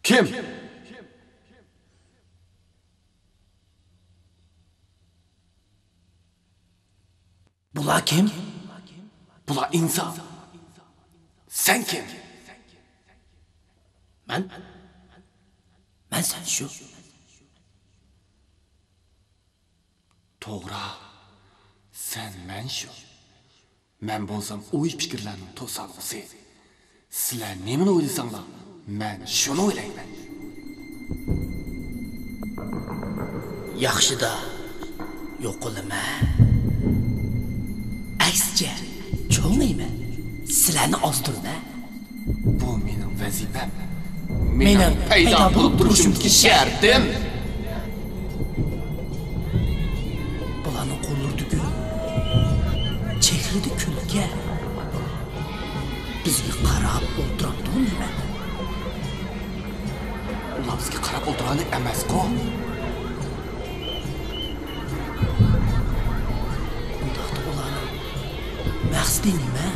Kim? Bular kim? Bular insan. Sen kim? Ben sen şu. To'g'ri. Sen men shu. Men bo'lsam o'y fikrlarning to'sag'isi. Sizlar nimani o'ylasanglar, men shuni o'ylayman. Yaxshida yo'q qilma. Aksicha cho'ngmayman. Sizlarni ozdirma. Bu mening vazifam. Mening paydo bo'lib turishimga shartim. Bularni qo'llardiku. Chehrida kulga. Bizga qarab o'tiribdi nima? Ular bizga qarab o'tirgani emas-ku. Undaqda ularni maqsadi nima?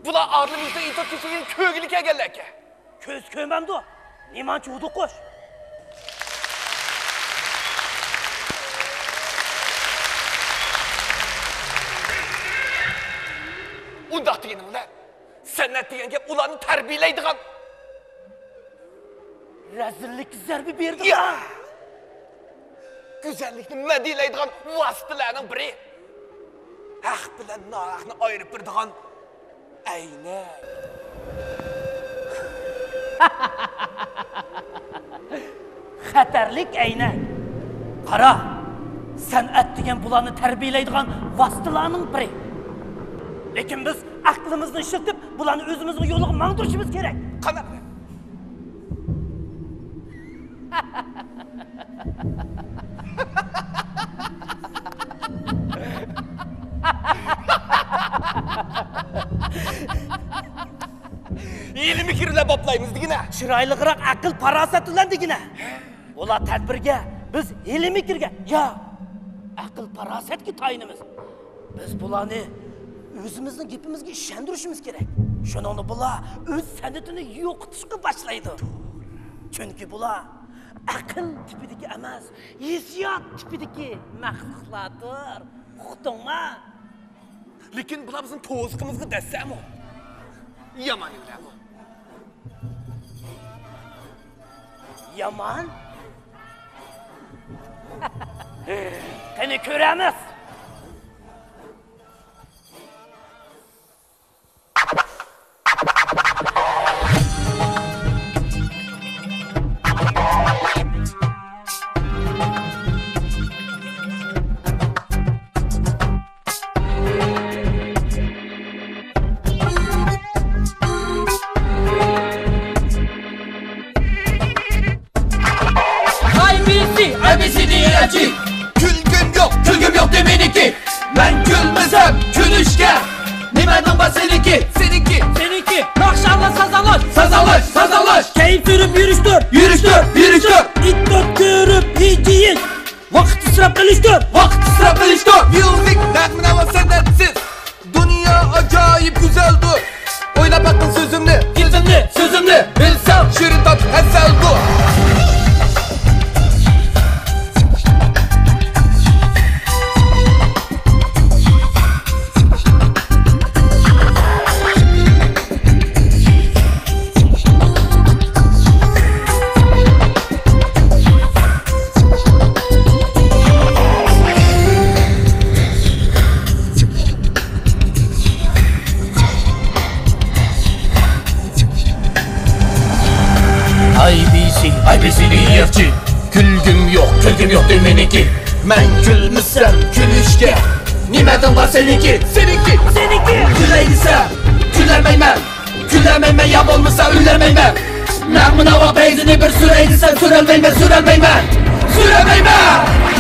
Bular ardımızda itat keçegen kögülük egellerke. Köz köymemdi o. Nimançı uduk koş. Undaq degenim ulan. Sennət degen gep ulanı terbiyeleydiğen. Rezillik zerbi berdi. Ya! Güzellikni mediyeleydiğen vasıtalarının biri. Haq bilen nahaqni ayırıp birdiğen ayna. Xatarlik ayna. Qara. San'at degan bularni tarbiyaleydigan vasitalarning biri. Lekin biz aqlimizni ishlatib, bularni o'zimizning yo'liga mangdirishimiz kerak. Qana. İlmi kirle baplayımız digine. Chiroyliroq aql farosat bilan degina. Ular tadbirga, biz ilmiy kirga, yo aql farosatga tayinimiz. Biz bularni o'zimizning gapimizga ishontirishimiz kerak. Shuningni bular o'z san'atini yo'qotishga boshlaydi. Chunki bular aql tipidagi emas, hissiyot tipidagi maxluqlardir. Uqdingmi? Lekin bular bizim to'ziqimizga desam o. Yaman ular bu. Yaman? Qani ko'ramiz. Külgüm yok deminiki. Ben gülmesem külüşke. Nimenin bas seninki. Seninki Nakşanla Sazalaş. Keyif sürüp yürüştür. Yürüştür. İt dört görüp hiç yiyin. Vakit israf kılıştır. Music rahmine ve sendetsiz. Dünya acayip güzeldi. Oyna bakın sözümle. Bilsem şirin tat ezeldi. gördü meniki. Men gülmüsem gülüşke, nimetin var seninki? Seninki. Güleysem gülemeymen, gülemeymen ya olmasa üllemeymen. Ben buna beyzini bir süreydi sen sürelmeymen, sürelmeymen, sürelmeymen.